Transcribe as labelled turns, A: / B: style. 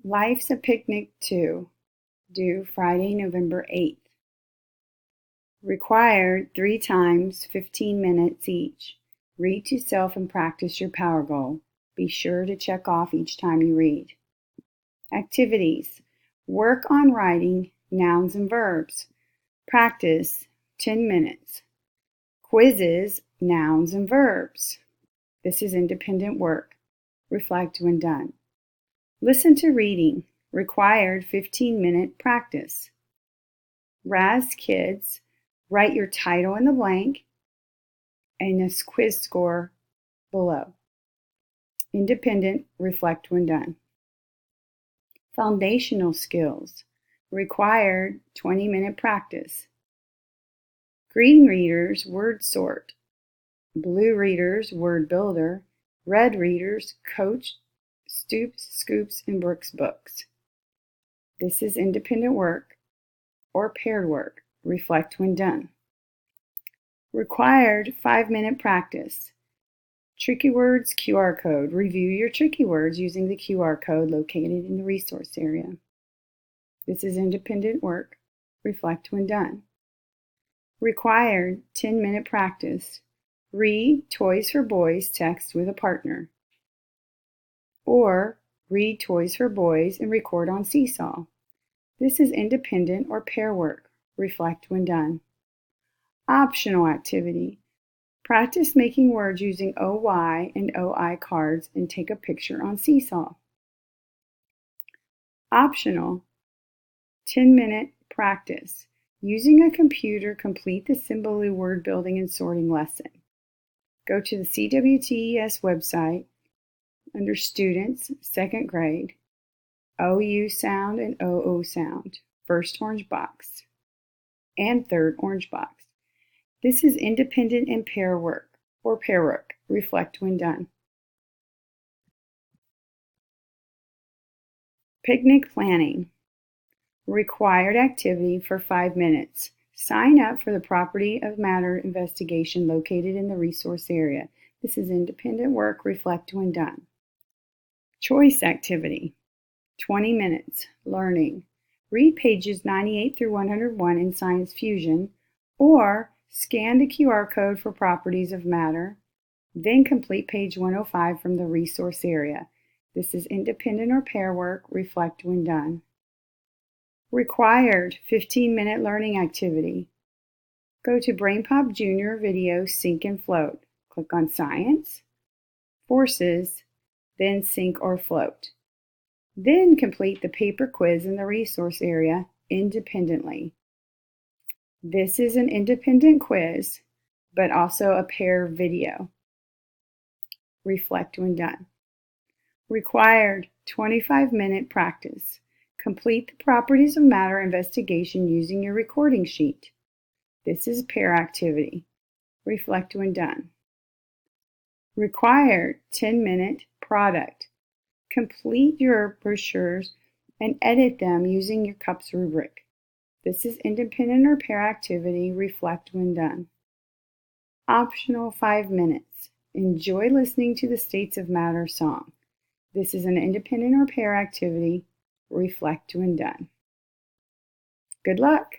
A: Life's a Picnic 2, due Friday, November 8th. Required 3 times, 15 minutes each. Read to self and practice your power goal. Be sure to check off each time you read. Activities. Work on writing nouns and verbs. Practice 10 minutes. Quizzes, nouns and verbs. This is independent work. Reflect when done. Listen to reading. Required 15-minute practice. Raz Kids, write your title in the blank and a quiz score below. Independent, reflect when done. Foundational skills. Required 20-minute practice. Green readers, word sort. Blue readers, word builder. Red readers, Coach, Stoops, Scoops, and Brooks books. This is independent work or paired work. Reflect when done. Required 5-minute practice. Tricky words, QR code. Review your tricky words using the QR code located in the resource area. This is independent work. Reflect when done. Required 10-minute practice. Read Toys for Boys text with a partner. Or read Toys for Boys and record on Seesaw. This is independent or pair work. Reflect when done. Optional activity. Practice making words using OY and OI cards and take a picture on Seesaw. Optional 10-minute practice. Using a computer, complete the Symbaloo word building and sorting lesson. Go to the CWTES website under Students, 2nd grade, OU sound and OO sound, first orange box, and third orange box. This is independent and pair work, or pair work. Reflect when done. Picnic planning. Required activity for 5 minutes. Sign up for the Property of Matter investigation located in the resource area. This is independent work. Reflect when done. Choice activity. 20 minutes. Learning. Read pages 98 through 101 in Science Fusion, or scan the QR code for Properties of Matter, then complete page 105 from the resource area. This is independent or pair work. Reflect when done. Required 15-minute learning activity. Go to BrainPop Junior video Sync and Float. Click on Science, Forces, then Sync or Float. Then complete the paper quiz in the resource area independently. This is an independent quiz, but also a pair video. Reflect when done. Required 25-minute practice. Complete the Properties of Matter investigation using your recording sheet. This is pair activity. Reflect when done. Required 10-minute product. Complete your brochures and edit them using your CUPS rubric. This is independent or pair activity. Reflect when done. Optional 5 minutes. Enjoy listening to the States of Matter song. This is an independent or pair activity. Reflect when done. Good luck!